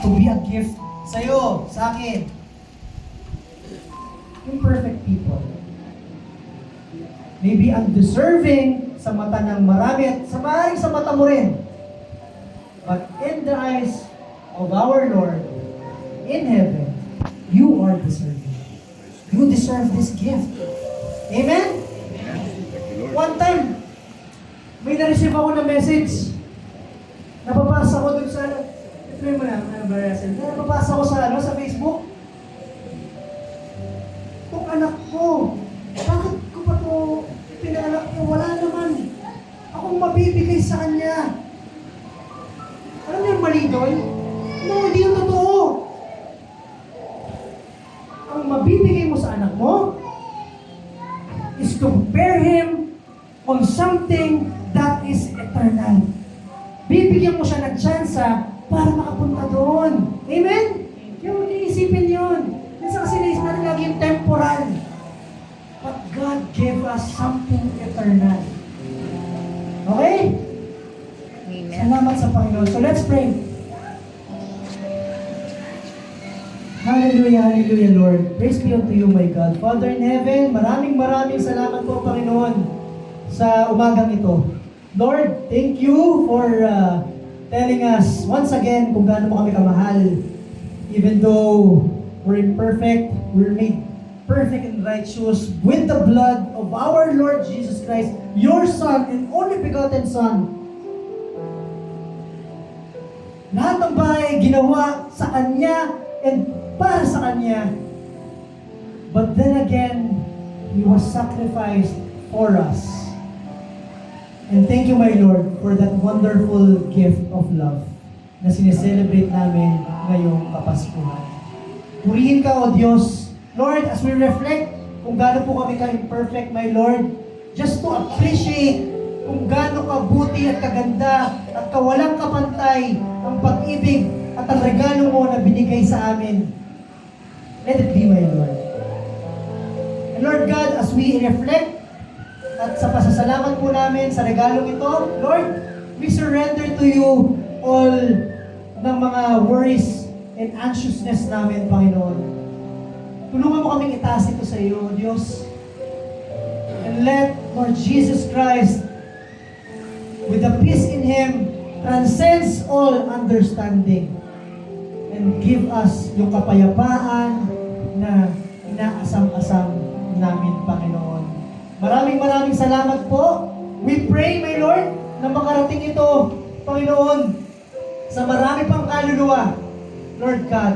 to be a gift sa'yo, sa akin. Imperfect people. Maybe undeserving sa mata ng marami at sa maaaring sa mata mo rin. But in the eyes of our Lord, in heaven, you are deserving. You deserve this gift. Amen? One time, may na-receive ako na message. Napapasa ko dun sa, ito mo na, napapasa ko sa Facebook. Itong anak ko, bakit ko pa ito pinaanak ko? Wala naman. Akong mabibigay sa kanya. Alam niyo yung mali doon? No, hindi yung totoo. Ang mabibigay mo sa anak mo is to prepare him on something that is eternal. Bibigyan mo siya ng tsansa para makapunta doon. Amen? Yung iisipin yun. Minsan kasi naisip natin lagi yung temporal. But God gave us something eternal. Okay? Amen. Salamat sa Panginoon. So let's pray. Hallelujah, hallelujah, Lord. Praise be unto you, my God. Father in heaven, maraming salamat po, Panginoon, sa umagang ito. Lord, thank you for telling us once again kung gaano mo kami kamahal. Even though we're imperfect, we're made perfect and righteous with the blood of our Lord Jesus Christ, your Son and only begotten Son. Lahat ng bagay ginawa sa Kanya and para sa Kanya. But then again, He was sacrificed for us. And thank you, my Lord, for that wonderful gift of love na sineselebrate namin ngayong Kapaskuhan. Purihin ka, O Diyos. Lord, as we reflect kung gaano po kami ka-imperfect, my Lord, just to appreciate kung gaano kabuti at kaganda at kawalang kapantay ang pag-ibig at ang regalo mo na binigay sa amin. Let it be, my Lord. And Lord God, as we reflect at sa pasasalamat po namin sa regalong ito, Lord, we surrender to you all ng mga worries and anxiousness namin, Panginoon. Tulungan mo kaming itaas ito sa iyo, Diyos. And let Lord Jesus Christ, with the peace in Him, transcends all understanding and give us yung kapayapaan na inaasam-asam namin, Panginoon. Maraming salamat po. We pray, my Lord, na makarating ito, Panginoon, sa marami pang kaluluwa. Lord God,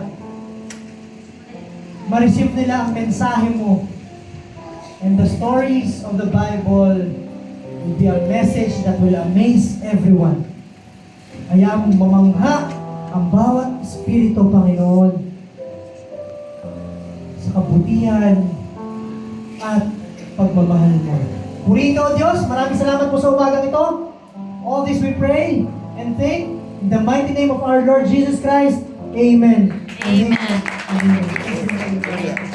ma-receive nila ang mensahe mo. And the stories of the Bible will be a message that will amaze everyone. Kaya mamangha ang bawat espiritu, Panginoon, sa kabutihan at pagmamahal mo. Purihin ka, O Diyos. Maraming salamat po sa umagang ito. All this we pray and thank in the mighty name of our Lord Jesus Christ. Amen. Amen. Amen. Amen.